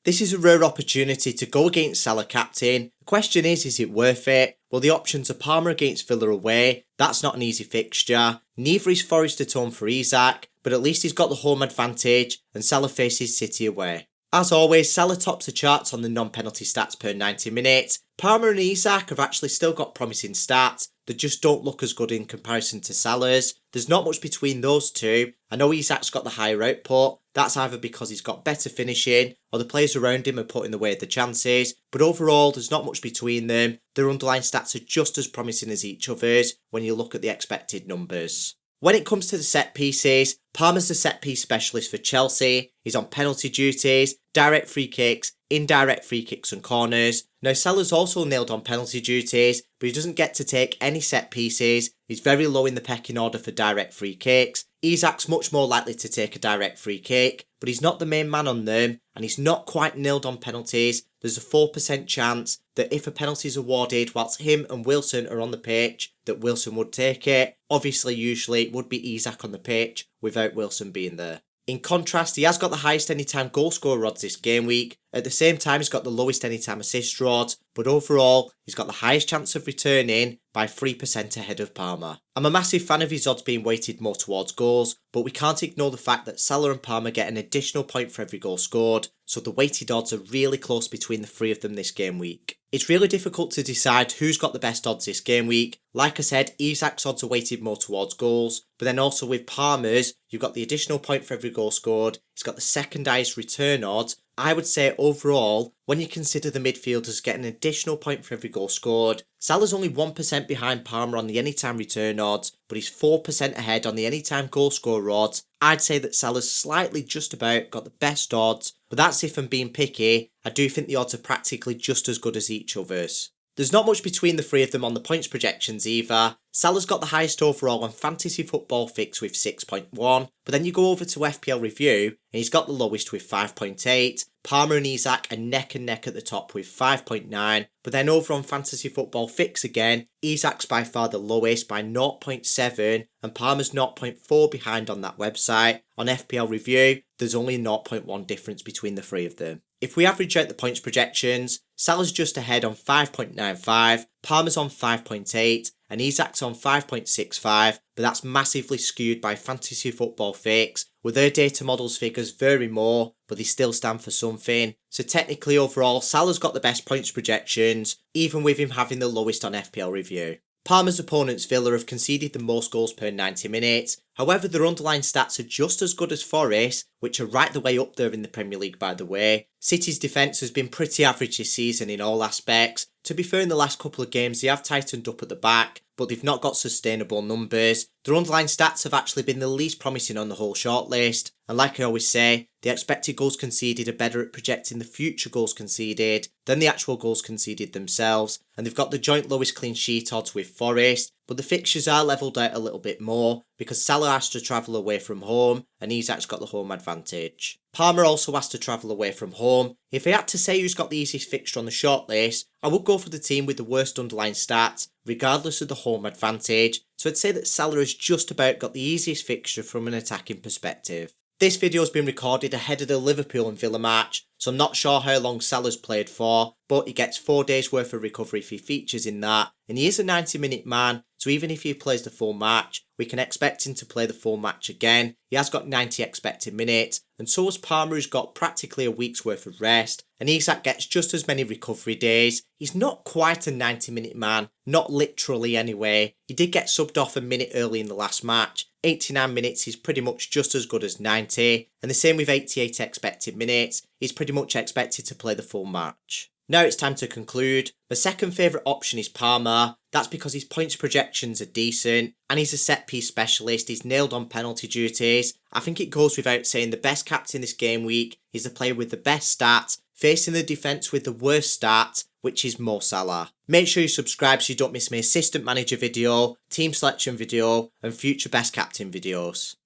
This is a rare opportunity to go against Salah captain. The question is it worth it? Well, the options are Palmer against Villa away. That's not an easy fixture. Neither is Forest at home for Isak, but at least he's got the home advantage, and Salah faces City away. As always, Salah tops the charts on the non-penalty stats per 90 minutes. Palmer and Isak have actually still got promising stats that just don't look as good in comparison to Salah's. There's not much between those two. I know Isak's got the higher output. That's either because he's got better finishing or the players around him are putting away the chances. But overall, there's not much between them. Their underlying stats are just as promising as each other's when you look at the expected numbers. When it comes to the set pieces, Palmer's the set piece specialist for Chelsea. He's on penalty duties, direct free kicks, indirect free kicks and corners. Now Salah's also nailed on penalty duties, but he doesn't get to take any set pieces. He's very low in the pecking order for direct free kicks. Isak's much more likely to take a direct free kick, but he's not the main man on them, and he's not quite nailed on penalties. There's a 4% chance that if a penalty is awarded whilst him and Wilson are on the pitch, that Wilson would take it. Obviously, usually it would be Isak on the pitch without Wilson being there. In contrast, he has got the highest anytime goal scorer odds this game week. At the same time, he's got the lowest anytime assist odds, but overall, he's got the highest chance of returning by 3% ahead of Palmer. I'm a massive fan of his odds being weighted more towards goals, but we can't ignore the fact that Salah and Palmer get an additional point for every goal scored, so the weighted odds are really close between the three of them this game week. It's really difficult to decide who's got the best odds this game week. Like I said, Isak's odds are weighted more towards goals, but then also with Palmer's, you've got the additional point for every goal scored, he's got the second highest return odds. I would say overall, when you consider the midfielders get an additional point for every goal scored, Salah's only 1% behind Palmer on the anytime return odds, but he's 4% ahead on the anytime goal scorer odds. I'd say that Salah's slightly just about got the best odds, but that's if I'm being picky. I do think the odds are practically just as good as each other's. There's not much between the three of them on the points projections either. Salah's got the highest overall on Fantasy Football Fix with 6.1, but then you go over to FPL Review and he's got the lowest with 5.8. Palmer and Isak are neck and neck at the top with 5.9, but then over on Fantasy Football Fix again, Isak's by far the lowest by 0.7 and Palmer's 0.4 behind on that website. On FPL Review, there's only a 0.1 difference between the three of them. If we average out the points projections, Salah's just ahead on 5.95, Palmer's on 5.8, and Isak's on 5.65, but that's massively skewed by Fantasy Football Fix, with their data models figures vary more, but they still stand for something. So technically overall, Salah's got the best points projections, even with him having the lowest on FPL Review. Palmer's opponents Villa have conceded the most goals per 90 minutes, however their underlying stats are just as good as Forest, which are right the way up there in the Premier League by the way. City's defence has been pretty average this season in all aspects. To be fair, in the last couple of games they have tightened up at the back, but they've not got sustainable numbers. Their underlying stats have actually been the least promising on the whole shortlist, and like I always say, the expected goals conceded are better at projecting the future goals conceded than the actual goals conceded themselves, and they've got the joint lowest clean sheet odds with Forest, but the fixtures are levelled out a little bit more because Salah has to travel away from home and Isak's got the home advantage. Palmer also has to travel away from home. If I had to say who's got the easiest fixture on the shortlist, I would go for the team with the worst underlying stats, regardless of the home advantage, so I'd say that Salah has just about got the easiest fixture from an attacking perspective. This video has been recorded ahead of the Liverpool and Villa match, so I'm not sure how long Salah's played for, but he gets 4 days worth of recovery if he features in that, and he is a 90-minute man, so even if he plays the full match, we can expect him to play the full match again. He has got 90 expected minutes, and so has Palmer, who's got practically a week's worth of rest, and Isak gets just as many recovery days. He's not quite a 90-minute man, not literally anyway. He did get subbed off a minute early in the last match. 89 minutes is pretty much just as good as 90, and the same with 88 expected minutes. He's pretty much expected to play the full match. Now it's time to conclude. My second favourite option is Palmer. That's because his points projections are decent, and he's a set piece specialist. He's nailed on penalty duties. I think it goes without saying the best captain this game week is the player with the best stats, facing the defence with the worst stats, which is Mo Salah. Make sure you subscribe so you don't miss my assistant manager video, team selection video, and future best captain videos.